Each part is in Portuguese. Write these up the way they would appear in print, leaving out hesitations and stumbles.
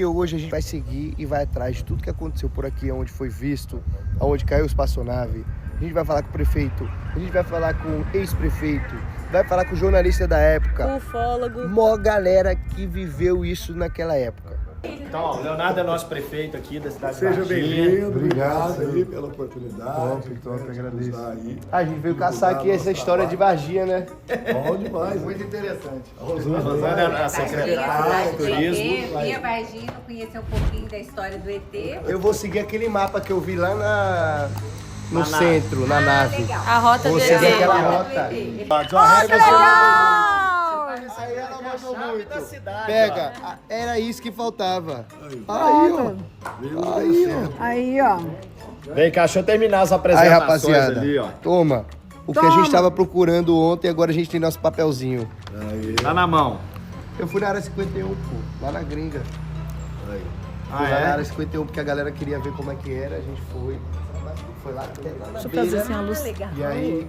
E hoje a gente vai seguir e vai atrás de tudo que aconteceu por aqui, onde foi visto, onde caiu a espaçonave. A gente vai falar com o prefeito, a gente vai falar com o ex-prefeito, vai falar com o jornalista da época. Ufólogo. Mó galera que viveu isso naquela época. Então, ó, o Leonardo é nosso prefeito aqui da cidade de Seja Varginha. bem-vindo, Obrigado. obrigado aí pela oportunidade. Top, agradeço. Aí. A gente veio caçar aqui essa história de Varginha, né? Bom demais, Muito interessante. A Rosana Rosana é a secretária de turismo. Via Varginha, conhecer um pouquinho da história do ET. Eu vou seguir aquele mapa que eu vi lá no centro, na nave. Legal. A rota Vou do seguir ET. aquela rota. Aí ela mandou muito. da cidade, Pega, era isso que faltava. Aí, ó. Aí, ó. Vem cá, deixa eu terminar as Aí, apresentações rapaziada. ali, ó. Toma. O que a gente tava procurando ontem, agora a gente tem nosso papelzinho. Tá na mão. Eu fui na área 51, pô. Lá na gringa. Ah, Fui lá na é? área 51 porque a galera queria ver como é que era. A gente foi. Foi lá até lá na Deixa eu beira. fazer assim a luz. E aí,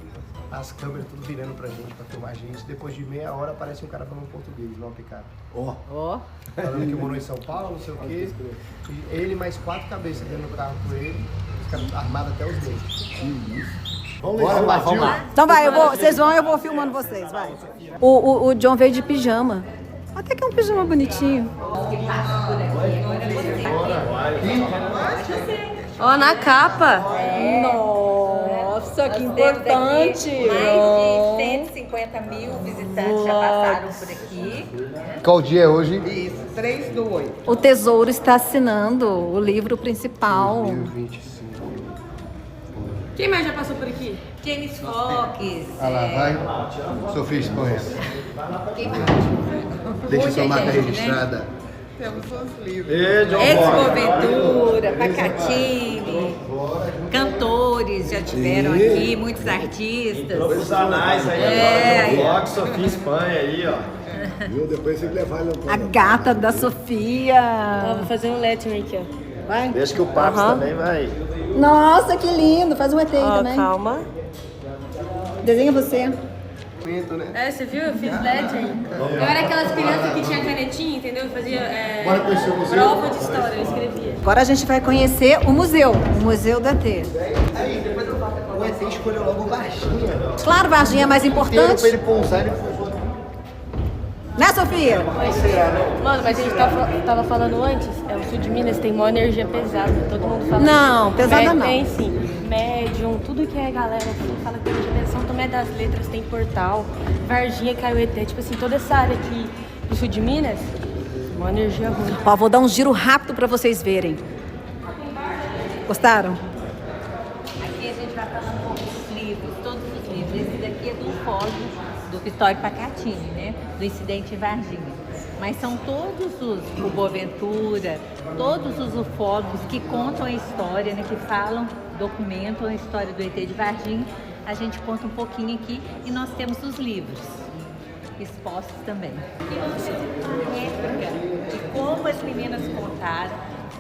as câmeras tudo virando pra gente, pra filmar a gente. Depois de meia hora, aparece um cara falando português, numa picape. Ó. Falando que morou em São Paulo, não sei o quê. E ele mais 4 cabeças dentro do carro com ele. Os caras armados até os dentes. Bora, partiu? Então vai, vocês vão, eu vou filmando vocês, vai. O John veio de pijama. Até que é um pijama bonitinho. Ó, na capa. Nossa, que importante. Mais de 150 mil visitantes já passaram por aqui. Qual dia é hoje? Isso, 3/8. O Tesouro está assinando o livro principal. 2025. Quem mais já passou por aqui? James Fox. Ah lá, vai. Sofia Espanha. Quem mais? Deixa sua marca gente, né? registrada. Ê, John Boy. Ex-Boaventura, Pacatini, cantores já tiveram aqui, muitos artistas. Os anais aí, É, ó. John Boy, Sofia Espanha aí, ó. Viu? Depois você levar ele A gata da Sofia. Ó, vou fazer um lettering aqui, ó. Vai. Deixa que o Papo Aham. também vai. Nossa, que lindo. Faz um ET aí Ó, também. calma. Desenha você. É, você viu? Eu fiz lettering. Eu era aquelas crianças que tinha canetinha, entendeu? Eu fazia prova de história, eu escrevia. Agora a gente vai conhecer o museu do ET. Aí, depois o ET escolheu logo Varginha. Claro, Varginha é mais Inteiro pra importante. ele pousar, ele pousou. Né, Sofia? Mano, mas a gente tava falando antes, o sul de Minas tem uma energia pesada. Todo mundo fala. Não, isso. pesada não. Tem sim. Médium, tudo que é galera assim, fala que tem energia pesada. São Tomé das Letras tem portal. Varginha caiu ET. Tipo assim, toda essa área aqui do sul de Minas, uma energia ruim. Ó, vou dar um giro rápido para vocês verem. Gostaram? Aqui a gente vai falando um pouco dos livros, todos os livros. Esse daqui é do ufólogo do Vitório Pacatini, né? Do incidente em Varginha. Mas são todos o Boaventura, todos os ufólogos que contam a história, né? Que falam, documentam a história do ET de Varginha. A gente conta um pouquinho aqui e nós temos os livros expostos também. Aqui nós temos uma réplica de como as meninas contaram.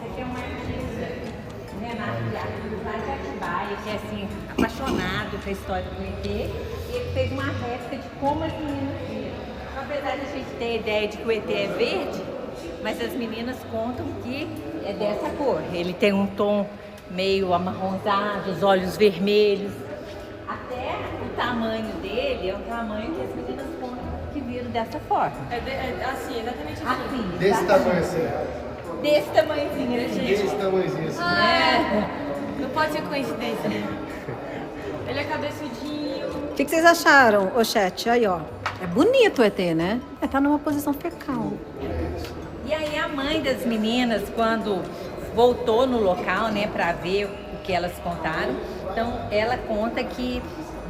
Aqui é uma artista, Renato Biacudo, lá de Atibaia, que é assim, apaixonado pela história do ET, e ele fez uma réplica de como as meninas viram. Apesar de a gente ter a ideia de que o ET é verde, mas as meninas contam que é dessa cor. Ele tem um tom meio amarronzado, os olhos vermelhos. Até o tamanho dele é um tamanho que as meninas contam que viram dessa forma. Assim, exatamente Assim, Desse tamanho assim. desse tamanhozinho, né, gente? Desse tamanhozinho assim. Não pode ser coincidência. Ele é cabeçudinho. O que vocês acharam, ô chat? Aí, ó. É bonito o ET, né? Tá numa posição fecal. E aí a mãe das meninas, quando voltou no local, né, para ver o que elas contaram, então ela conta que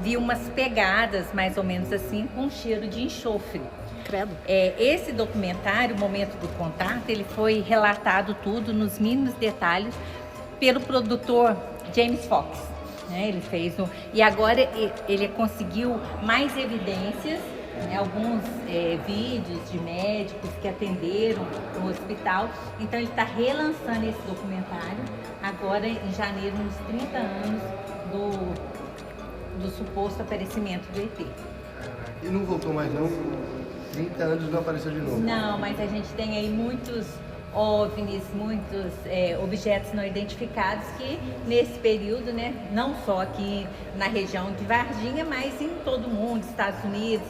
viu umas pegadas, mais ou menos assim, com cheiro de enxofre. Credo. Esse documentário, o Momento do Contato, ele foi relatado tudo nos mínimos detalhes pelo produtor James Fox. Né? Ele fez e agora ele conseguiu mais evidências, né? Alguns vídeos de médicos que atenderam no hospital. Então ele está relançando esse documentário agora em janeiro, nos 30 anos do suposto aparecimento do ET. E não voltou mais não? 30 anos não apareceu de novo. Não, mas a gente tem aí muitos OVNIs, muitos objetos não identificados que nesse período, né, não só aqui na região de Varginha, mas em todo o mundo, Estados Unidos,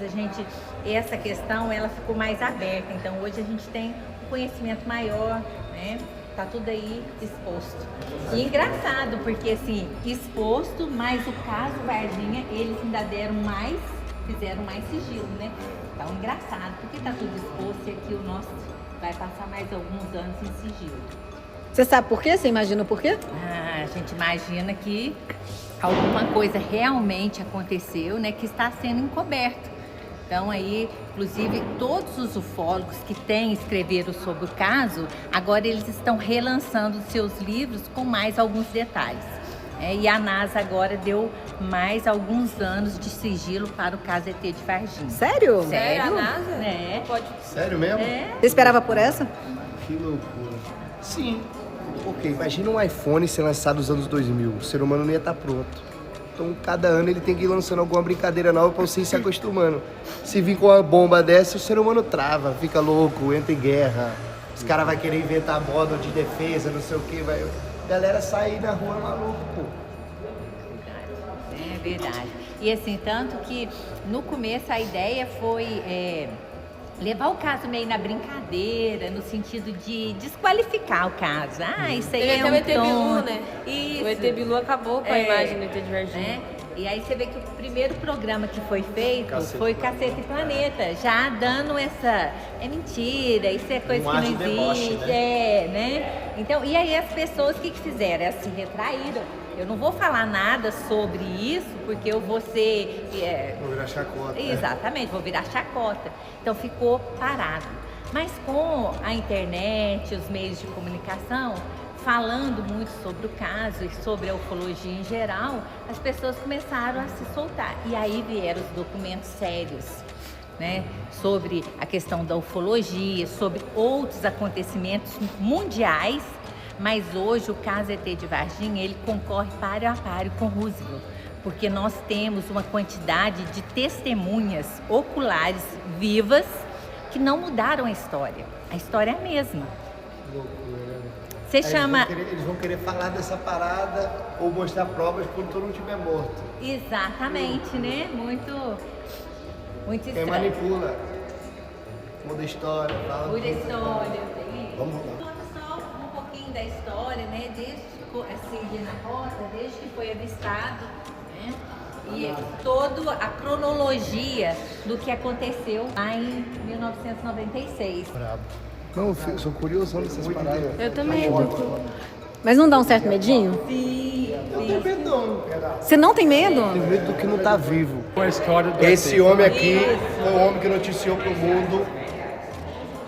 essa questão ela ficou mais aberta. Então hoje a gente tem um conhecimento maior, né? Tá tudo aí exposto. E engraçado, porque assim, exposto, mas o caso Varginha, eles ainda fizeram mais sigilo, né? Então engraçado, porque tá tudo exposto e aqui o nosso vai passar mais alguns anos em sigilo. Você sabe por quê? Você imagina o porquê? A gente imagina que alguma coisa realmente aconteceu, né, que está sendo encoberto. Então aí, inclusive, todos os ufólogos que escreveram sobre o caso, agora eles estão relançando seus livros com mais alguns detalhes. E a NASA agora deu mais alguns anos de sigilo para o caso ET de Varginha. Sério? Sério? A NASA? Pode. Sério mesmo? Você esperava por essa? Que loucura. Sim. Porque imagina um iPhone ser lançado nos anos 2000. O ser humano não ia estar pronto. Então, cada ano ele tem que ir lançando alguma brincadeira nova para você ir se acostumando. Se vir com uma bomba dessa, o ser humano trava, fica louco, entra em guerra. Os caras vão querer inventar modo de defesa, não sei o que. A galera sai na rua maluco, pô. É verdade. E assim, tanto que no começo a ideia foi levar o caso meio na brincadeira, no sentido de desqualificar o caso. Isso aí é o um ET Bilu, tonto. né? Isso. O ET Bilu acabou com a imagem do ET de Varginha. Né? E aí você vê que o primeiro programa que foi feito foi Cacete e Planeta, já dando essa... É mentira, isso é coisa que não existe. Né? Então, e aí as pessoas, o que fizeram? Elas se retraíram. Eu não vou falar nada sobre isso, porque eu vou ser... Vou virar chacota. Exatamente, vou virar chacota. Então ficou parado. Mas com a internet, os meios de comunicação, falando muito sobre o caso e sobre a ufologia em geral, as pessoas começaram a se soltar. E aí vieram os documentos sérios, né? Sobre a questão da ufologia, sobre outros acontecimentos mundiais. Mas hoje o caso ET de Varginha, ele concorre páreo a páreo com Roosevelt, porque nós temos uma quantidade de testemunhas oculares vivas que não mudaram a história. A história é a mesma. Você chama... Eles vão querer falar dessa parada ou mostrar provas quando todo mundo estiver morto. Exatamente, né? Muito Quem estranho. manipula. Muda a história, fala. Muda a história. Vamos lá. Conta só um pouquinho da história, né? Desde na rota, desde que foi avistado, né? E toda a cronologia do que aconteceu lá em 1996. Brabo. Não, eu sou curioso dessas paradas. Eu também. Mas não dá um certo medinho? Sim, Eu tenho medo. Você não tem medo? Tenho medo do que não tá vivo. Com a história do Esse homem aqui foi o homem que noticiou pro mundo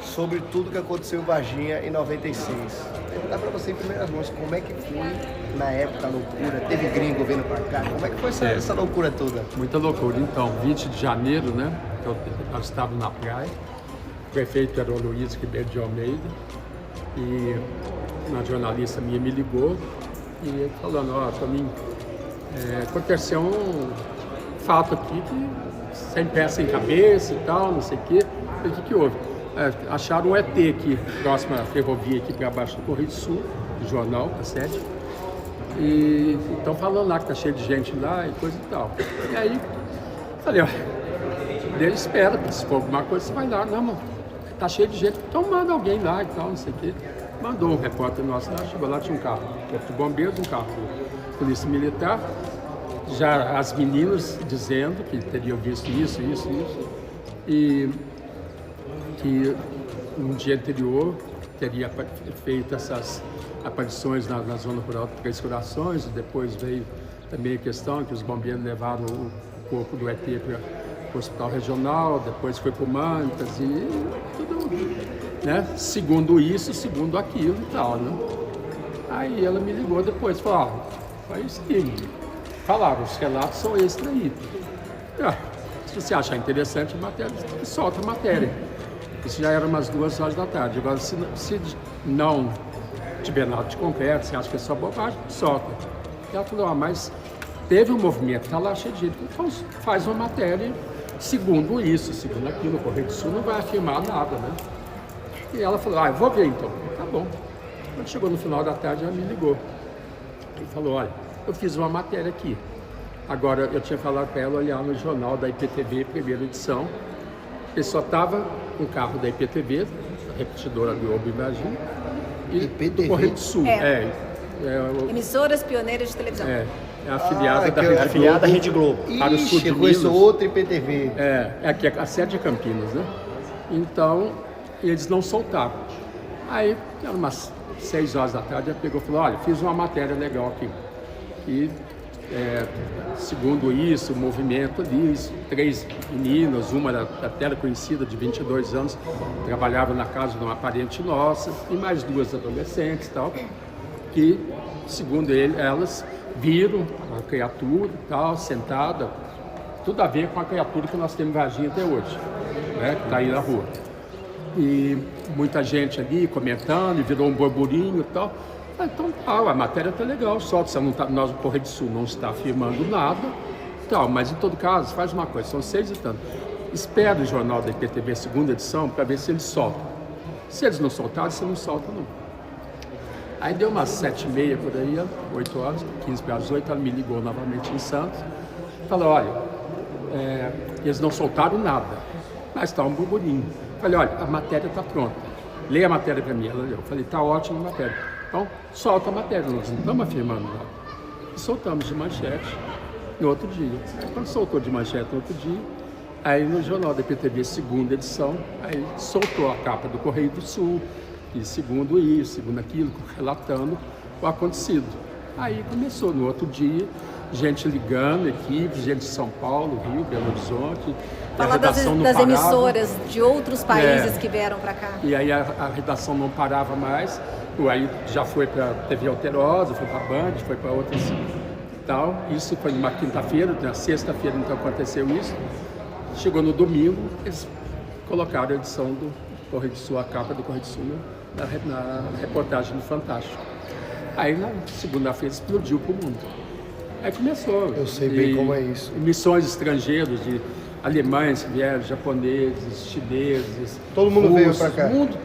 sobre tudo que aconteceu em Varginha em 96. Vou perguntar pra você em primeiras mãos, como é que foi na época a loucura? Teve gringo vindo pra cá? Como é que foi essa loucura toda? Muita loucura. Então, 20 de janeiro, né? Nós estávamos na praia. O prefeito era o Luiz Ribeiro de Almeida. E uma jornalista minha me ligou e falando, Toninho, aconteceu um fato aqui que sem pé, sem cabeça e tal, não sei o quê. Eu falei, o que houve? Acharam um ET aqui, próximo à ferrovia, aqui para baixo do Correio do Sul, do jornal, a 7. E estão falando lá que tá cheio de gente lá e coisa e tal. E aí, falei, Deus espera, se for alguma coisa, você vai lá. Não, mano, tá cheio de gente, então manda alguém lá e tal, não sei o quê. Mandou um repórter nosso lá, chegou lá, tinha um carro de bombeiros, um carro de polícia militar. Já as meninas dizendo que teriam visto isso. E que no dia anterior teria feito essas aparições na zona rural de Três Corações, e depois veio também a questão que os bombeiros levaram o corpo do ET para o hospital regional, depois foi para o Mantas e tudo, né? Segundo isso, segundo aquilo e tal, né? Aí ela me ligou depois, falou, foi isso que falaram, os relatos são esses daí. Se você achar interessante a matéria, solta a matéria. Isso já era umas 2 horas da tarde. Agora, se não tiver nada de concreto, você acha que é só bobagem, solta. E ela falou, mas teve um movimento, tá lá cheio de gente. Então faz uma matéria, segundo isso, segundo aquilo, o Correio do Sul não vai afirmar nada, né? E ela falou, eu vou ver então. Tá bom. Quando chegou no final da tarde, ela me ligou. E falou, olha, eu fiz uma matéria aqui. Agora, eu tinha falado para ela olhar no jornal da IPTV, primeira edição. Ele só estava com o carro da IPTV, a repetidora Globo e Varginha, e IPTV? do Correio do Sul. Emissoras pioneiras de televisão. É a afiliada da que Rede é a Globo. Afiliada Rede Globo. Para o sul de Eu conheço Minas. outra IPTV. Aqui a sede de Campinas, né? Então, eles não soltaram. Aí, eram umas 6 horas da tarde, ela pegou e falou, olha, fiz uma matéria legal aqui. E, segundo isso, o movimento ali, 3 meninas, uma era até era conhecida, de 22 anos, trabalhava na casa de uma parente nossa, e mais 2 adolescentes e tal, que, segundo elas, viram a criatura e tal, sentada, tudo a ver com a criatura que nós temos em Varginha até hoje, né, que está aí na rua. E muita gente ali comentando, e virou um burburinho e tal. Então, a matéria está legal, só que nós, o Correio do Sul, não está afirmando nada, tal, mas em todo caso, faz uma coisa, são 6 e tanto. Espera o jornal da IPTV, segunda edição, para ver se eles soltam. Se eles não soltarem, você não solta, não. Aí deu umas 7h30 por aí, 8 horas, 15 para as 8, ela me ligou novamente em Santos, falou, olha, eles não soltaram nada, mas está um burburinho. Falei, olha, a matéria está pronta, leia a matéria para mim. Ela leu, falei, está ótima a matéria. Então, solta a matéria, nós não estamos afirmando nada. E soltamos de manchete no outro dia. Aí, quando soltou de manchete no outro dia, aí no jornal da IPTV, segunda edição, aí soltou a capa do Correio do Sul, e segundo isso, segundo aquilo, relatando o acontecido. Aí começou, no outro dia, gente ligando, equipe, gente de São Paulo, Rio, Belo Horizonte. Falar das emissoras de outros países que vieram para cá. E aí a redação não parava mais, aí já foi para a TV Alterosa, foi para a Band, foi para outras tal. Isso foi numa quinta-feira, na sexta-feira então aconteceu isso. Chegou no domingo, eles colocaram a edição do Correio do Sul, a capa do Correio do Sul, na reportagem do Fantástico. Aí na segunda-feira explodiu para o mundo. Aí começou. Eu sei bem como é isso. Missões estrangeiras de alemães que vieram, japoneses, chineses. Todo mundo russos, veio pra cá. O mundo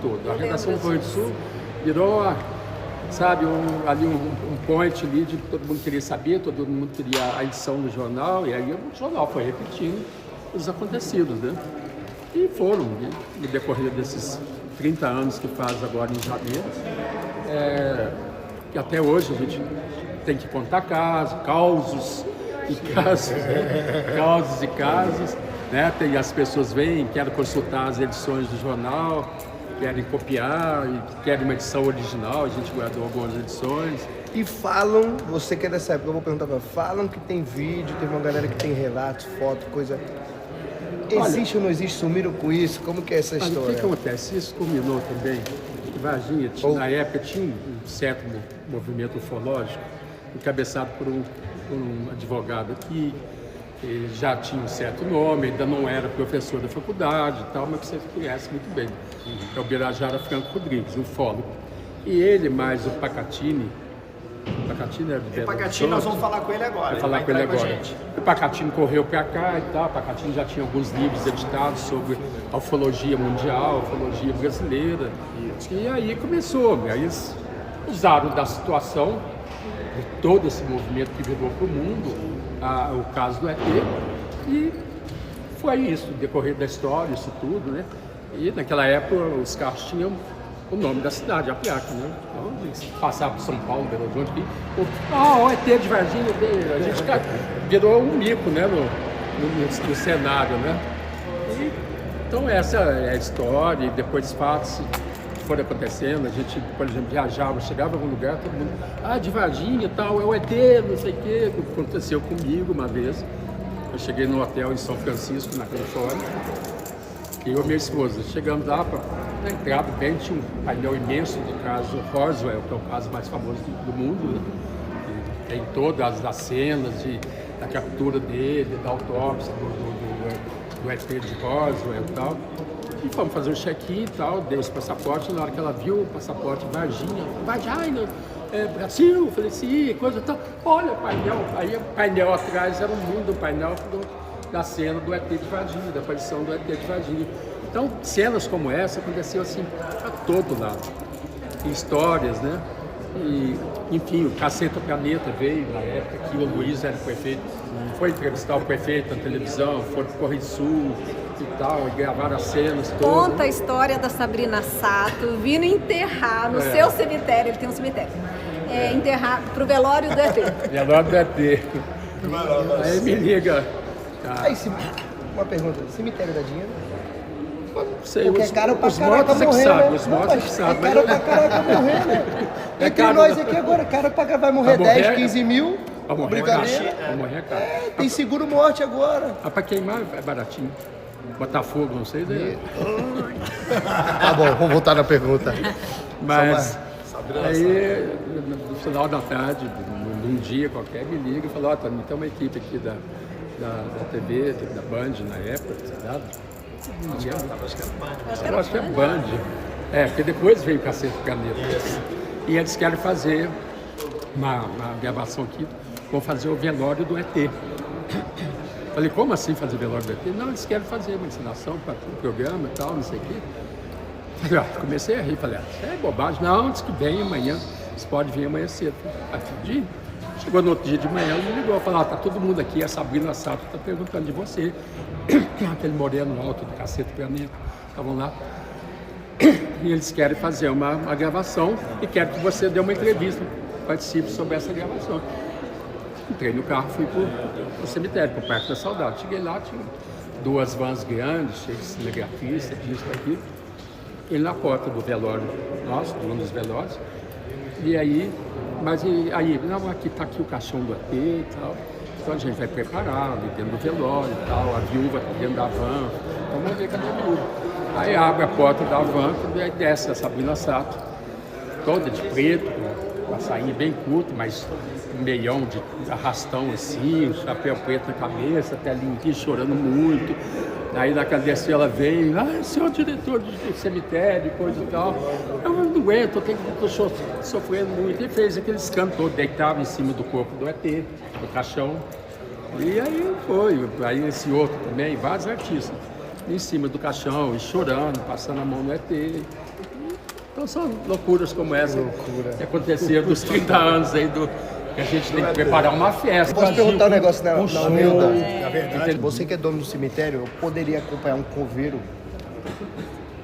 todo. A redação do Correio do Sul virou, sabe, um point ali de todo mundo queria saber, todo mundo queria a edição do jornal, e aí o jornal foi repetindo os acontecidos, né? E foram, né, no decorrer desses 30 anos que faz agora em janeiro, que até hoje a gente tem que contar causos e casos, né? Tem, as pessoas vêm, querem consultar as edições do jornal, querem copiar, e querem uma edição original, a gente guardou algumas edições. E falam, você que é dessa época, eu vou perguntar pra você, falam que tem vídeo, teve uma galera que tem relatos, foto, coisa. Existe ou não existe? Sumiram com isso? Como que é essa O história? que acontece? Isso culminou também. Varginha, na época, tinha um certo movimento ufológico, encabeçado por um advogado aqui, que já tinha um certo nome, ainda não era professor da faculdade e tal, mas que você conhece muito bem. É o Birajara Franco Rodrigues, ufólogo. E ele, mais o Pacatini era de Belo Pacatini, nós Horizonte. vamos falar com ele agora. Vai falar com ele agora. O Pacatini correu para cá e tal. O Pacatini já tinha alguns livros editados sobre a ufologia mundial, a ufologia brasileira. E aí começou. Aí eles usaram da situação, de todo esse movimento que virou para o mundo, o caso do ET. E foi isso, no decorrer da história, isso tudo, né? E naquela época os carros tinham o nome da cidade, a placa, né? Então, eles passavam por São Paulo, Belo Horizonte, o ET de Varginha, a gente virou um mico, né, no cenário, né? E, então essa é a história, e depois fatos foram acontecendo, a gente, por exemplo, viajava, chegava em algum lugar, todo mundo, de Varginha e tal, é o ET, não sei o quê, aconteceu comigo uma vez. Eu cheguei no hotel em São Francisco, na Califórnia, e eu e minha esposa, chegamos lá, na entrada bem, tinha um painel imenso do caso Roswell, que é o caso mais famoso do mundo, né? E tem todas as cenas da captura dele, da autópsia do ET de Roswell e tal. E fomos fazer o check-in e tal, dei os passaportes, na hora que ela viu o passaporte Varginha, Brasil, eu falei assim, coisa tal, olha o painel, aí o painel atrás era o mundo, o painel da cena do ET de Varginha, da aparição do ET de Varginha. Então, cenas como essa aconteciam assim a todo lado. E histórias, né? E, enfim, o Caceta Planeta veio na época que o Luiz era o prefeito, foi entrevistar o prefeito na televisão, foi pro Correio Sul e tal, e gravaram as cenas todas. Conta a história da Sabrina Sato vindo enterrar no seu cemitério, ele tem um cemitério, enterrar pro velório do ET. Velório do ET. Aí me liga. Tá. Aí, uma pergunta, cemitério dá dinheiro? Não sei, Porque os, é caro pra os caraca mortos é que morrer, sabem, né? os mortos é que sabem. É caro pra caraca morrer, né? É Entre caro, nós né? aqui agora, caro pra vai morrer Vai morrer, 10, 15 mil. Vai morrer Brincadeira. caro. Vai morrer caro. Tem seguro morte agora. Ah, pra queimar é baratinho. Botar fogo, não sei. Né? Tá bom, vamos voltar na pergunta. Mas aí, no final da tarde, num dia qualquer, me liga e falou, ó, Tony, tem uma equipe aqui da TV, da Band na época, sabe? Eu acho que é Band. É, porque depois veio o Cacete Planeta. E eles querem fazer uma gravação aqui, vão fazer o velório do ET. Falei, como assim fazer velório do ET? Não, eles querem fazer uma encenação para o programa e tal, não sei o quê. Falei, comecei a rir, falei, isso é bobagem. Não, diz que vem amanhã, você pode vir amanhã cedo. Aí dia. Chegou no outro dia de manhã, ele me ligou, falou, tá todo mundo aqui, a Sabrina Sato tá perguntando de você. Aquele moreno alto do Cacete Planeta, estavam lá. E eles querem fazer uma gravação e querem que você dê uma entrevista, participe sobre essa gravação. Entrei no carro, fui pro cemitério, pro Parque da Saudade. Cheguei lá, tinha 2 vans grandes, cheias de cinegrafistas, disso, daquilo. Ele na porta do velório nosso, de um dos velórios. E aí, não, aqui tá aqui o caixão do ET e tal. Então a gente vai preparar ali dentro do velório e tal, a viúva tá dentro da van. Então vamos ver cadê a viúva. Aí abre a porta da van e aí desce a Sabrina Sato, toda de preto, com a sainha bem curta, mas um meião de arrastão assim, chapéu preto na cabeça, até aqui chorando muito. Aí naquela descer ela veio, senhor diretor do cemitério, coisa e tal. Eu não aguento, tô sofrendo muito. Ele fez aquele escândalo todo, deitava em cima do corpo do ET, do caixão. E aí foi, aí esse outro também, vários artistas, em cima do caixão, e chorando, passando a mão no ET. Então são loucuras como essa que aconteceram dos 30 anos aí que a gente tem que preparar uma festa. Posso perguntar um negócio na humildade? Na verdade, Você que é dono do cemitério, eu poderia acompanhar um coveiro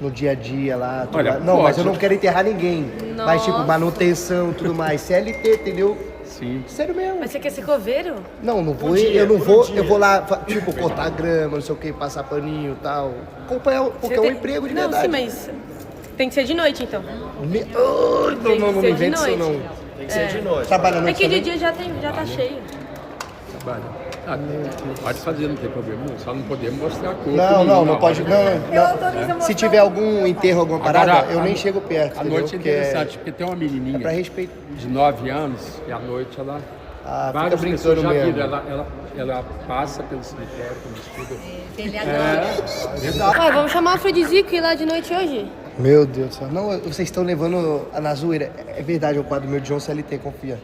no dia a dia lá? Olha, não, pode. mas eu não quero enterrar ninguém. Mas tipo, Nossa. manutenção e tudo mais. CLT, entendeu? Sim. Sério mesmo. Mas você quer ser coveiro? Não vou, eu vou lá, tipo, cortar grama, não sei o que, passar paninho e tal. Acompanhar, porque é um emprego de verdade. Não, sim, mas tem que ser de noite, então. Não Tem que me ser invente de isso noite. não. Tem que ser de noite. Trabalha à É noite que de também? dia já tá cheio. Trabalho. Pode fazer, não tem problema, não. Só não podemos mostrar a cor. Não pode. Não. Se tiver algum enterro, alguma parada, Agora, eu nem chego perto. A entendeu? noite é Porque interessante, porque tem uma menininha É pra respeito. de 9 anos e à noite ela... Fica várias brincando pessoas já mesmo. viram, ela passa pelo cemitério, como estuda. Ele adora. Verdade. Ué, vamos chamar o Fredizico e ir lá de noite hoje? Meu Deus do céu. Não, vocês estão levando na zoeira. É verdade, é o quadro meu de John CLT, confia.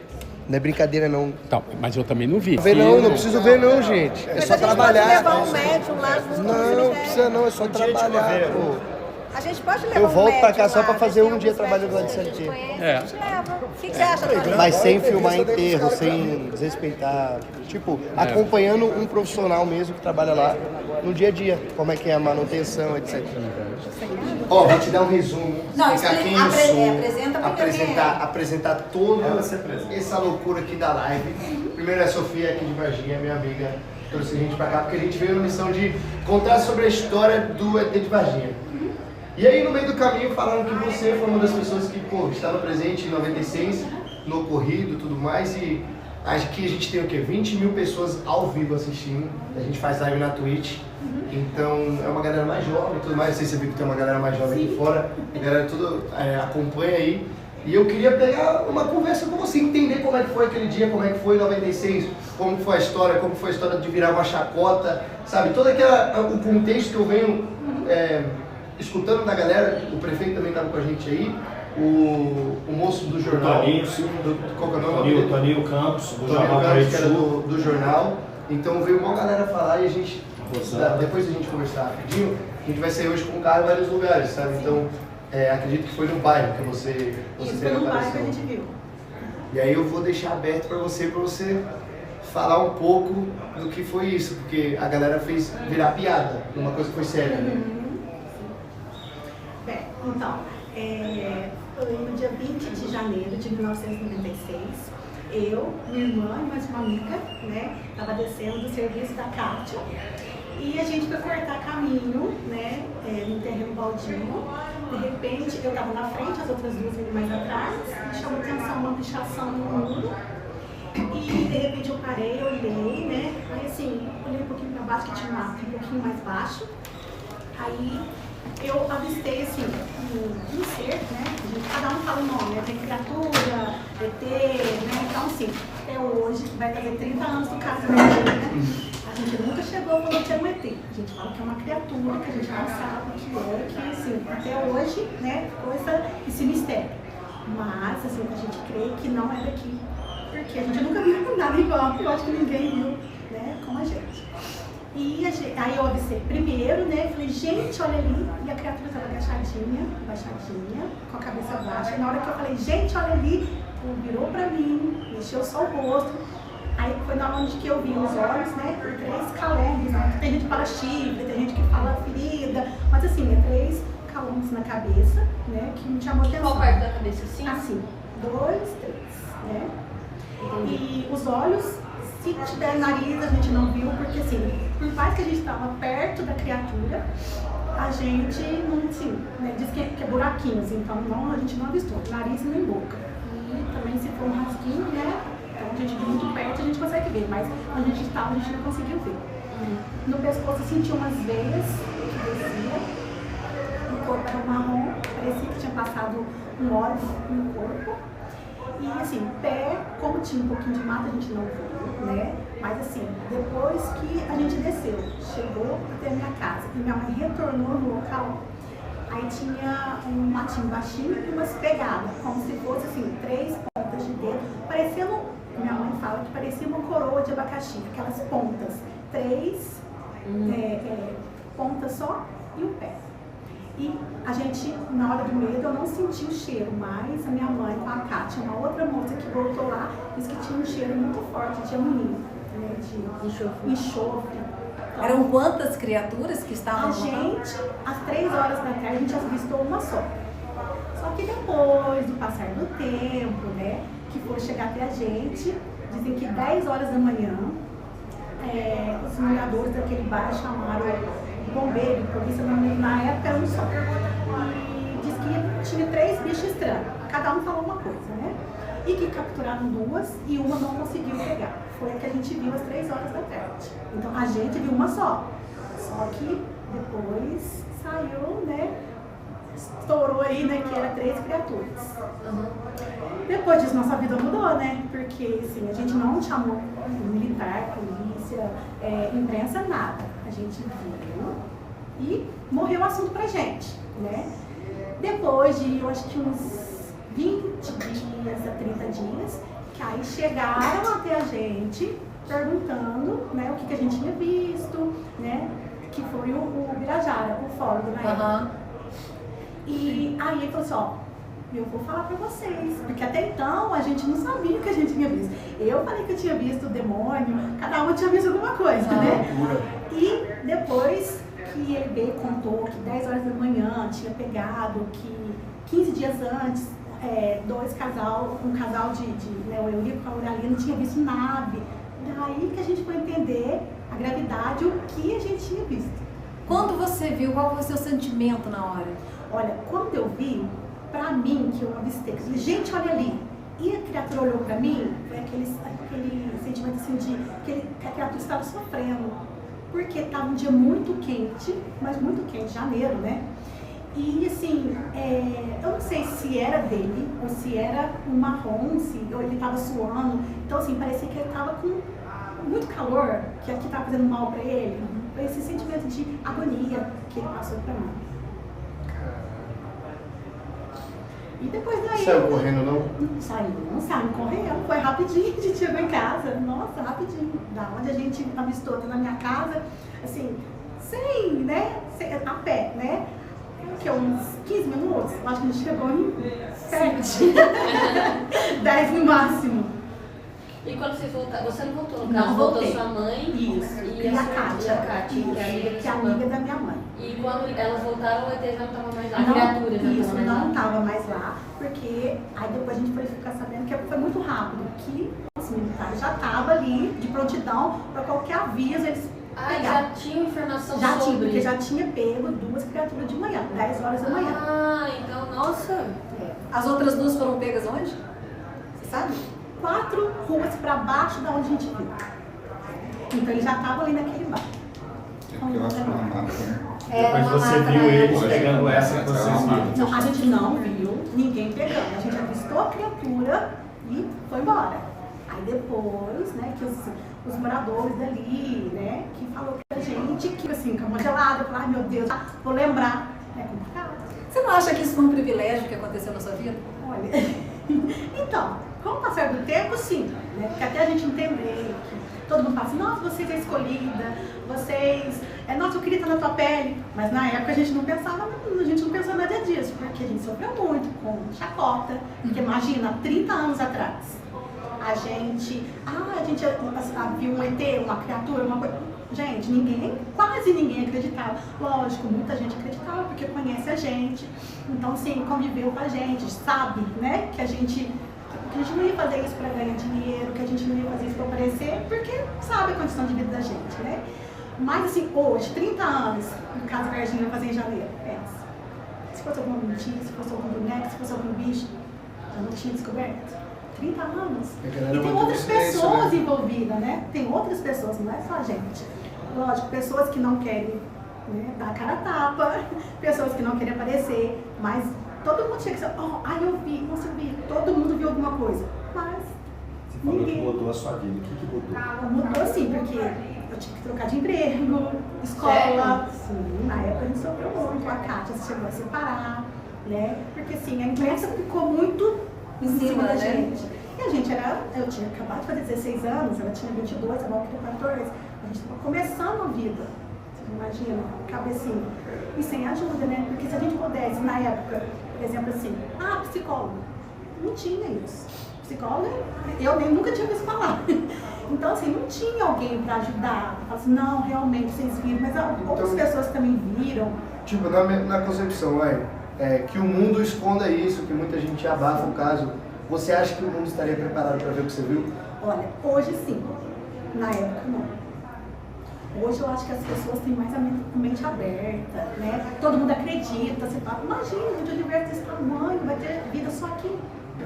Não é brincadeira, não. Então, mas eu também não vi. Não vê não preciso ver não, gente. É só trabalhar. levar um médium lá no Não precisa não, é só trabalhar, pô. A gente pode levar Eu volto um pra cá médium só lá, pra a fazer gente um tem dia alguns trabalhando lá de médicos que a gente CLT. conhece, a gente leva. O que você acha, Tony? Mas sem filmar enterro, sem desrespeitar. Tipo, acompanhando um profissional mesmo que trabalha lá no dia a dia. Como é que é a manutenção, etc. Ó, vou te dar um resumo. Não, explicar quem explica, eu sou. apresenta porque quem apresentar toda essa loucura aqui da live. Primeiro é a Sofia aqui de Varginha, minha amiga. Trouxe a gente pra cá porque a gente veio na missão de contar sobre a história do ET de Varginha. E aí no meio do caminho falaram que você foi uma das pessoas que, estava presente em 96, no ocorrido e tudo mais, e acho que a gente tem o quê? 20 mil pessoas ao vivo assistindo, a gente faz live na Twitch, então é uma galera mais jovem e tudo mais, não sei se você viu que tem uma galera mais jovem aqui fora, a galera tudo acompanha aí, e eu queria pegar uma conversa com você, entender como é que foi aquele dia, como é que foi em 96, como foi a história de virar uma chacota, sabe, todo o contexto que eu venho escutando da galera, o prefeito também estava com a gente aí, o moço do jornal, qual que é o nome? Toninho Campos, do Toninho Jornal Campos, Correio que era Sul. do jornal, então veio uma galera falar e a gente depois da gente conversar rapidinho, a gente vai sair hoje com o carro em vários lugares, sabe? Então, acredito que foi no bairro que você Isso, foi no bairro que a gente viu. E aí eu vou deixar aberto para você falar um pouco do que foi isso, porque a galera fez virar piada, uma coisa que foi séria, né? Bem, então, foi no dia 20 de janeiro de 1996, eu, minha irmã e mais uma amiga, né, tava descendo do serviço da Kátia e a gente foi cortar caminho, né, no terreno baldio. De repente, eu tava na frente, as outras duas vindo mais atrás, me chamou atenção uma pichação no muro. E de repente eu parei, olhei, né? Aí assim, olhei um pouquinho pra baixo, que tinha um mato um pouquinho mais baixo. Aí eu avistei assim, um ser, né? Cada um fala o nome, né? Tem criatura, ET, né? Então assim, até hoje, vai fazer 30 anos do casamento, né? A gente nunca chegou a falar que é um ET. A gente fala que é uma criatura, que a gente não sabe o que é, que assim, até hoje, né? Ficou esse mistério. Mas assim, a gente crê que não é daqui. Porque a gente nunca viu nada igual, eu acho que ninguém viu, né, como a gente. E aí eu observei primeiro, né, falei, gente, olha ali, e a criatura estava baixadinha, com a cabeça baixa. E na hora que eu falei, gente, olha ali, ela virou pra mim, mexeu só o rosto. Aí foi na onde que eu vi os olhos, né, por 3 calombes, né, tem gente que fala chifre, tem gente que fala ferida, mas assim, 3 calombes na cabeça, né, que me chamou atenção. Qual parte da cabeça, assim? Assim, 2, 3, né. E os olhos, se tiver nariz, a gente não viu, porque assim, por mais que a gente estava perto da criatura, a gente não, assim, né, diz que é buraquinhos, então não, a gente não avistou, nariz nem boca. E também se for um rasguinho, né, então a gente viu muito perto, a gente consegue ver, mas onde a gente estava, a gente não conseguiu ver. No pescoço eu senti umas veias que descia, o corpo era marrom, parecia que tinha passado um óleo no corpo. E assim, o pé, como tinha um pouquinho de mato, a gente não viu, né? Mas assim, depois que a gente desceu, chegou até a minha casa e minha mãe retornou no local, aí tinha um matinho baixinho e umas pegadas, como se fosse assim, 3 pontas de dedo, parecendo, minha mãe fala que parecia uma coroa de abacaxi, aquelas pontas, 3 pontas só e o pé. E a gente, na hora do medo, eu não senti o cheiro, mas a minha mãe com a Kátia, uma outra moça que voltou lá, disse que tinha um cheiro muito forte de amonia, né, de enxofre. Eram quantas criaturas que estavam lá? A gente, às 3 horas da tarde, a gente avistou uma só. Só que depois do passar do tempo, né, que foi chegar até a gente, dizem que 10 horas da manhã, os moradores daquele bairro chamaram bombeiro, polícia, na época era um só. E diz que tinha 3 bichos estranhos, cada um falou uma coisa, né? E que capturaram 2 e uma não conseguiu pegar. Foi a que a gente viu às 3 horas da tarde. Então a gente viu uma só. Só que depois saiu, né? Estourou aí, né? Que era 3 criaturas. Depois disso, nossa vida mudou, né? Porque assim, a gente não chamou militar, polícia, imprensa, nada. A gente viu e morreu o assunto pra gente, né? Depois de, eu acho que uns 20 dias a 30 dias, que aí chegaram até a gente perguntando, né, o que a gente tinha visto, né? Que foi o Birajara, o fólogo na época. E aí ele falou assim, ó, eu vou falar pra vocês, porque até então a gente não sabia o que a gente tinha visto. Eu falei que eu tinha visto o demônio, cada uma tinha visto alguma coisa, né? E depois que ele veio, contou que 10 horas da manhã tinha pegado, que 15 dias antes, um casal de né, o Eurico com a Auralina tinha visto nave. Daí que a gente foi entender a gravidade, o que a gente tinha visto. Quando você viu, qual foi o seu sentimento na hora? Olha, quando eu vi, pra mim, que eu avistei, eu falei, gente, olha ali. E a criatura olhou pra mim, foi aquele sentimento assim que a criatura estava sofrendo. Porque estava um dia muito quente, mas muito quente, janeiro, né? E assim, eu não sei se era dele, ou se era um marrom, ou ele estava suando. Então assim, parecia que ele estava com muito calor, que aqui estava fazendo mal pra ele. Foi esse sentimento de agonia que ele passou pra mim. E depois daí... Saiu correndo, não? Saiu correndo. Foi rapidinho, a gente chegou em casa. Nossa, rapidinho. Da onde a gente avistou, até na minha casa, assim, sem, né? A pé, né? Que uns 15 minutos. Eu acho que a gente chegou em 7. 10 no máximo. E quando vocês voltaram, você não voltou no Não caso, voltei. voltou sua mãe Isso. e a Kátia, Kátia, que é amiga que é amiga da minha mãe. E quando elas voltaram, o ET já não estava mais lá, a Não, criatura já isso, estava mais lá. não estava mais lá, porque aí depois a gente foi ficar sabendo que foi muito rápido, que os militares já estavam ali de prontidão para qualquer aviso eles pegavam. Já tinha informação Já sobre? tinha, porque já tinha pego 2 criaturas de manhã, 10 horas da manhã. Ah, então, nossa. As outras 2 foram pegas onde? Você sabe? 4 ruas para baixo da onde a gente viu. Então eles já estavam ali naquele bar. Depois você viu eles pegando essa que vocês viram. Não, a gente não viu ninguém pegando. A gente avistou a criatura e foi embora. Aí depois, né, que os moradores dali, né, que falou pra gente que assim, com a mão gelada, falou, ai meu Deus, vou lembrar. É complicado. Você não acha que isso foi um privilégio que aconteceu na sua vida? Olha, então, com o passar do tempo, sim, né? Porque até a gente entender que todo mundo fala assim, nossa, vocês é escolhida, vocês, nossa, eu queria estar na tua pele, mas na época a gente não pensou nada disso, porque a gente sofreu muito com chacota, porque imagina, 30 anos atrás, a gente viu um ET, uma criatura, uma coisa, gente, quase ninguém acreditava, lógico, muita gente acreditava, porque conhece a gente, então sim, conviveu com a gente, sabe, né, que a gente não ia fazer isso para ganhar dinheiro, que a gente não ia fazer isso para aparecer, porque sabe a condição de vida da gente, né? Mas assim, hoje, 30 anos, no caso Varginha vai fazer em janeiro, pensa. Se fosse alguma mentira, se fosse algum boneco, se fosse algum bicho, eu não tinha descoberto. 30 anos. E tem outras pessoas envolvidas, né? Tem outras pessoas, não é só a gente. Lógico, pessoas que não querem, né, dar a cara a tapa, pessoas que não querem aparecer, mas todo mundo chega e diz, eu vi, nossa, eu vi, todo mundo viu alguma coisa, mas você falou que mudou a sua vida, o que mudou? Mudou sim, porque eu tive que trocar de emprego, escola, sim, na época a gente sofreu muito, a Kátia chegou a separar, né, porque assim, a imprensa ficou muito em cima da gente. E a gente eu tinha acabado de fazer 16 anos, ela tinha 22, ela tinha 14, a gente estava começando a vida. Imagina, cabecinha. E sem ajuda, né? Porque se a gente pudesse, na época, por exemplo, assim, psicólogo. Não tinha isso. Psicólogo, eu nem nunca tinha visto falar. Então, assim, não tinha alguém para ajudar. Falar assim, não, realmente, vocês viram. Mas outras pessoas também viram. Tipo, na concepção, que o mundo esconda isso, que muita gente abafa o caso. Você acha que o mundo estaria preparado para ver o que você viu? Olha, hoje sim. Na época, não. Hoje eu acho que as pessoas têm mais a mente aberta, né? Todo mundo acredita, você fala, imagina, o universo desse tamanho, vai ter vida só aqui.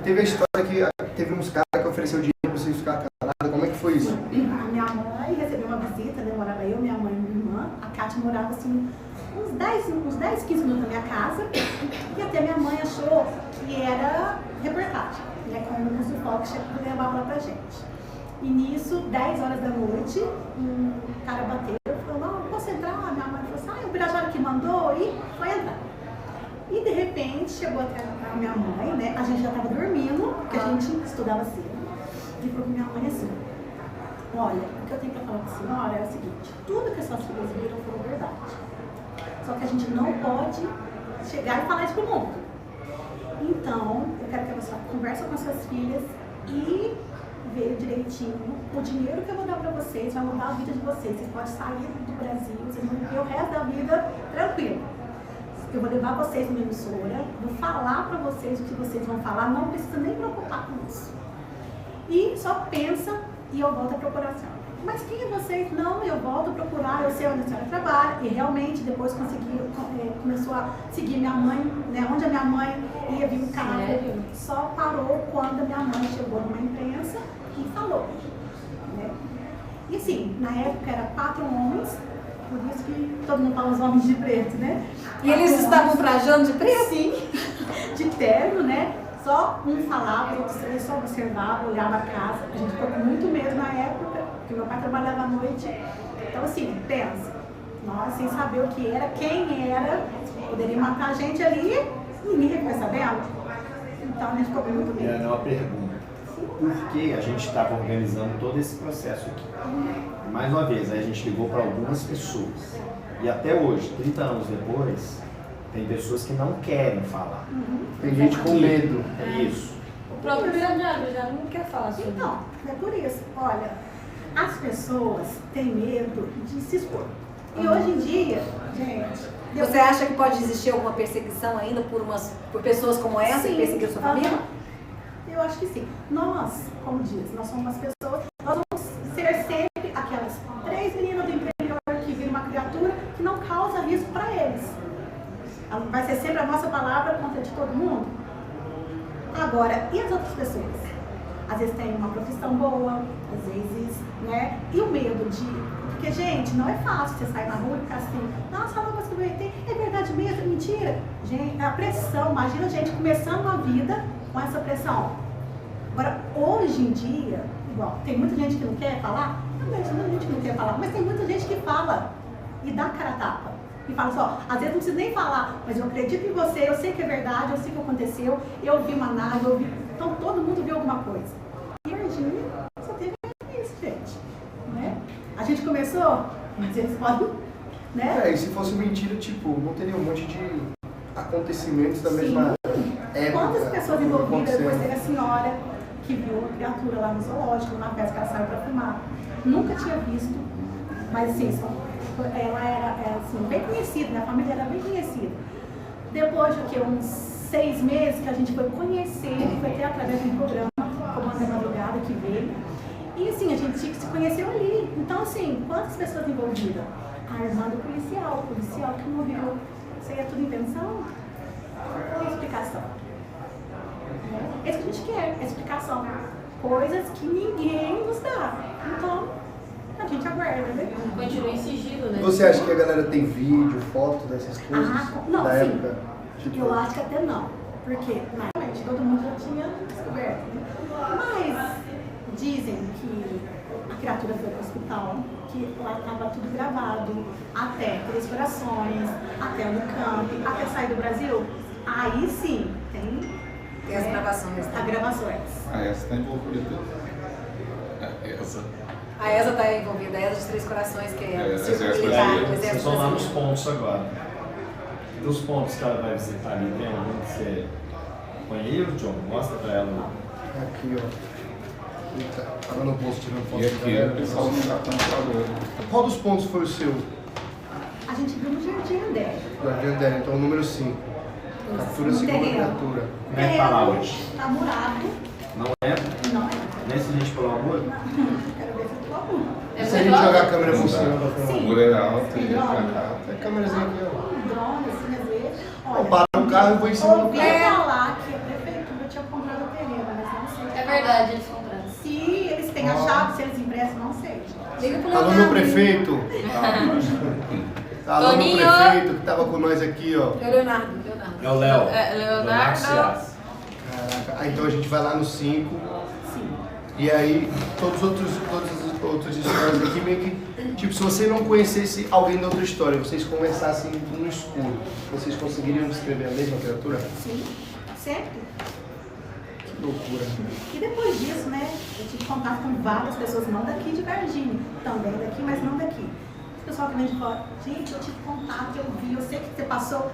Teve a história que teve uns caras que ofereceu dinheiro pra vocês ficar calados, como é que foi isso? A minha mãe recebeu uma visita, né? Morava eu, minha mãe e minha irmã. A Kátia morava assim, uns 10, 15 minutos da minha casa. E até minha mãe achou que era reportagem, né? Com um sufoco que levava lá pra gente. E nisso, 10 horas da noite, um cara bateu e falou, não, posso entrar? Minha mãe falou assim, o Birajara que mandou, e foi entrar. E de repente, chegou até a minha mãe, né, a gente já estava dormindo, porque a gente estudava cedo, e falou pra minha mãe assim, olha, o que eu tenho para falar para a senhora é o seguinte, tudo que as suas filhas viram foi verdade. Só que a gente não pode chegar e falar isso pro mundo. Então, eu quero que você converse com as suas filhas e ver direitinho, o dinheiro que eu vou dar pra vocês vai mudar a vida de vocês. Vocês podem sair do Brasil, vocês vão viver o resto da vida tranquilo. Eu vou levar vocês numa emissora, vou falar pra vocês o que vocês vão falar, não precisa nem preocupar com isso. E só pensa e eu volto a procurar a senhora. Mas quem é vocês? Não, eu volto a procurar, eu sei onde a senhora trabalha. E realmente depois começou a seguir minha mãe, né, onde a minha mãe ia vir o carro. Só parou quando a minha mãe chegou numa imprensa e falou, né? E assim, na época era 4 homens, por isso que todo mundo fala os homens de preto, né? E eles estavam trajando de preto? Sim, de terno, né? Só um falava, outros 3 só observavam, olhavam a casa. A gente ficou com muito medo na época, porque meu pai trabalhava à noite. Então assim, pensa, nós sem saber o que era, quem era, poderia matar a gente ali, ninguém fica sabendo. Então a gente ficou com muito Era medo. uma pergunta. Por que a gente estava organizando todo esse processo aqui? Mais uma vez, aí a gente ligou para algumas pessoas. E até hoje, 30 anos depois, tem pessoas que não querem falar. Tem gente com medo. É isso. O próprio vereador já não quer falar sobre isso. Então, é por isso. Olha, as pessoas têm medo de se expor. E hoje em dia, gente... Você acha que pode existir alguma perseguição ainda por pessoas como essa que perseguiram sua família? Eu acho que sim. Nós, como diz, nós somos umas pessoas, nós vamos ser sempre aquelas 3 meninas do interior que viram uma criatura que não causa risco para eles. Vai ser sempre a nossa palavra contra de todo mundo. Agora, e as outras pessoas? Às vezes tem uma profissão boa, às vezes, né? E o medo de... Porque, gente, não é fácil você sair na rua e ficar assim, nossa, fala uma coisa que eu inventei, é verdade mesmo, é mentira. Gente, a pressão, imagina a gente começando a vida com essa pressão. Agora, hoje em dia, igual, tem muita gente que não quer falar, realmente tem muita gente que não quer falar, mas tem muita gente que fala e dá cara a tapa. E fala só, às vezes não precisa nem falar, mas eu acredito em você, eu sei que é verdade, eu sei que aconteceu, eu vi uma nave, eu vi... Então todo mundo viu alguma coisa. E a Virgínia só teve isso, gente. Né? A gente começou, mas eles podem, né? E se fosse mentira, tipo, não teria um monte de acontecimentos da mesma época. Quantas pessoas envolvidas, depois acontecendo. teve a senhora que viu a criatura lá no zoológico, na festa que ela saiu pra filmar. Nunca tinha visto, mas assim, ela era assim, bem conhecida, né? A família era bem conhecida. Depois de que, uns 6 meses que a gente foi conhecer, foi até através de um programa, Comando da Madrugada, que veio. E assim, a gente se conheceu ali. Então assim, quantas pessoas envolvidas? A irmã do policial, o policial que morreu. Isso aí é tudo invenção? Qual é a explicação? É isso que a gente quer, é explicação. Coisas que ninguém nos dá. Então, a gente aguarda, né? Continua em sigilo, né? Você acha que a galera tem vídeo, foto dessas coisas? Não, da sim. época? Tipo, Eu acho que até não. Porque, realmente, todo mundo já tinha descoberto. Né? Mas dizem que a criatura foi para o hospital, que lá estava tudo gravado, até 3 Corações, até o Camp, até sair do Brasil. Aí sim, tem As gravações. as gravações. Essa está envolvida. Essa. A ESA está envolvida, a ESA dos 3 Corações, que é o Circo Exército Militar, Brasileiro. o Vocês Exército vão lá nos Brasileiro. pontos agora. Dos pontos que ela vai visitar ali, tem algum que você conhece, John? Mostra pra ela. aqui, ó. Eita, tava no posto tirando foto E da aqui galera. o pessoal não está tão falando. Qual dos pontos foi o seu? A gente viu no Jardim André. Jardim André, então o número 5. Captura a segunda criatura. Como é que tá lá hoje? Tá murado. Não é? Não é. Nem se a gente pular o muro? Quero ver se eu tô bom. É Se a gente jogar a câmera por cima pra O filmar. muro é alto e pra cá. Tem a câmerazinha aqui, ó. Um drone, assim, às vezes. Eu paro no carro e vou em cima do ouvi carro. falar que a prefeitura tinha comprado o terreno, mas não sei. É verdade, eles compraram. Se eles têm a chave, se eles emprestam, não sei. Liga pro Alô, meu Leonardo. prefeito. Alô, meu Toninho. prefeito que tava com nós aqui, ó. É o Leonardo. É o Léo. Leonardo. Cias. Caraca. Ah, então a gente vai lá no 5. Sim. E aí, todos os outros histórias aqui, meio que, tipo, se você não conhecesse alguém da outra história, vocês conversassem no escuro, vocês conseguiriam descrever a mesma criatura? Sim. Sempre. Que loucura. E depois disso, né, eu tive contato com várias pessoas, não daqui de Varginha, também daqui, mas não daqui. O pessoal que vem de fora, gente, eu tive contato, eu vi, eu sei que você passou.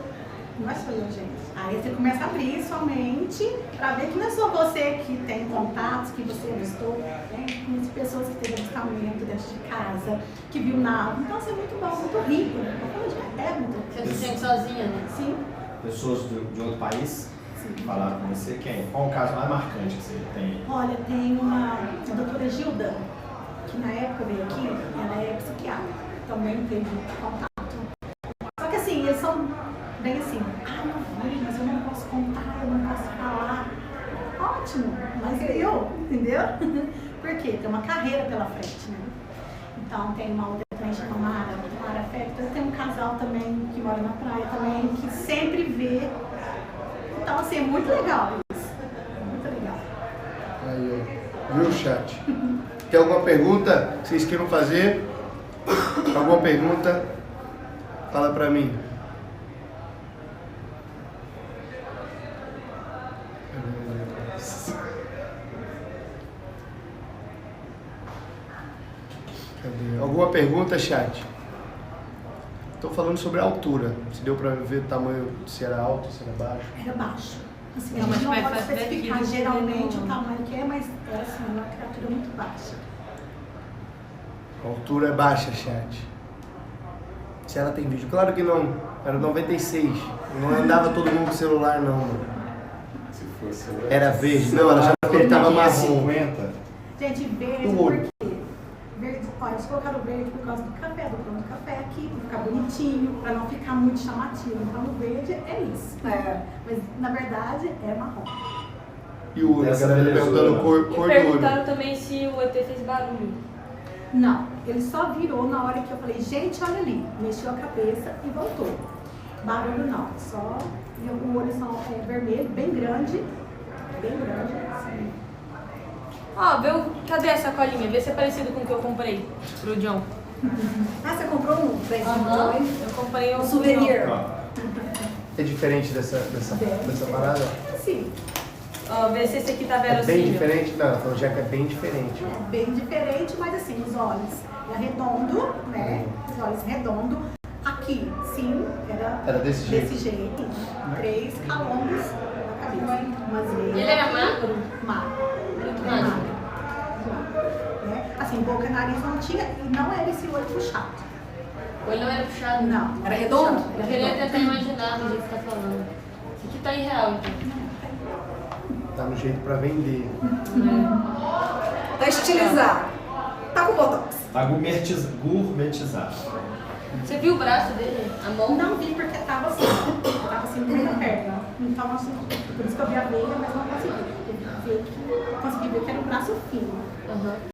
Não é só eu, gente. Aí você começa a abrir sua mente pra ver que não é só você que tem contatos, que você avistou, né? Conheci pessoas que teve avistamento dentro de casa, que viu nada. Então, assim, é muito bom, muito rico, né? É muito Você não se sente sozinha, né? Sim. Pessoas de outro país falaram com você. Quem? Qual o caso mais marcante que você tem? Olha, tem a doutora Gilda, que na época veio aqui, ela é psiquiatra, também teve contato. Só que assim, eles são bem assim, eu vi, mas eu não posso contar, eu não posso falar. Ótimo, mas eu, entendeu? Porque tem uma carreira pela frente, né? Então tem uma outra também chamada Mara Fector, tem um casal também que mora na praia também, que sempre vê. Então assim, é muito legal isso. Muito legal. Aí, ó. Viu, chat? Tem alguma pergunta que vocês queiram fazer? Alguma pergunta? Fala pra mim. Cadê? Alguma pergunta, chat? Estou falando sobre a altura. Se deu para ver o tamanho, se era alto, se era baixo. Era baixo. Assim, Não, a mas gente não vai pode fazer especificar aquilo, geralmente não. o tamanho que é, mas é assim, uma criatura muito baixa. A altura é baixa, chat. Se ela tem vídeo. Claro que não. Era 96. Não andava todo mundo com celular, não, mano. Se fosse. Era verde. Não, ela já apertava marrom. 50. Gente, verde Do por olho. quê? Verde, olha, eles colocaram verde por causa do café, do pão de café aqui, pra ficar bonitinho, pra não ficar muito chamativo. Então o verde é isso. Mas na verdade é marrom. E o olho, a Essa galera belezura. perguntando cor E do olho. perguntaram também se o ET fez barulho. Não, ele só virou na hora que eu falei, gente, olha ali. Mexeu a cabeça e voltou. Barulho não, só o olho só é vermelho, bem grande, assim. Ó, cadê essa colinha? Vê se é parecido com o que eu comprei pro John. Ah, você comprou um presente Aham, hoje? eu comprei Um souvenir. É diferente dessa parada? Sim, Ó, vê se esse aqui tá É bem verossímil. diferente? Não, ela falou já que é bem diferente. é bem diferente, mas assim, os olhos é redondo, né? Os olhos redondos. Aqui, sim, Era desse jeito. desse jeito. 3 calombos na cabeça. Umas veias. Ele era magro? Magro. Muito Bem magro. Né? Assim, boca e nariz não tinha e não era esse olho puxado. O olho não era puxado? Não. Era redondo? Eu queria tentar imaginar do jeito que você tá falando. Isso aqui tá irreal, então. Tá no jeito pra vender. Tá estilizado. Tá com botox. Tá gourmetizado. Você viu o braço dele? A mão? Não vi porque tava assim no meio da perna. Então, assim, por isso que eu vi a veia, mas não consegui. Eu consegui ver que era um braço fino. Aham.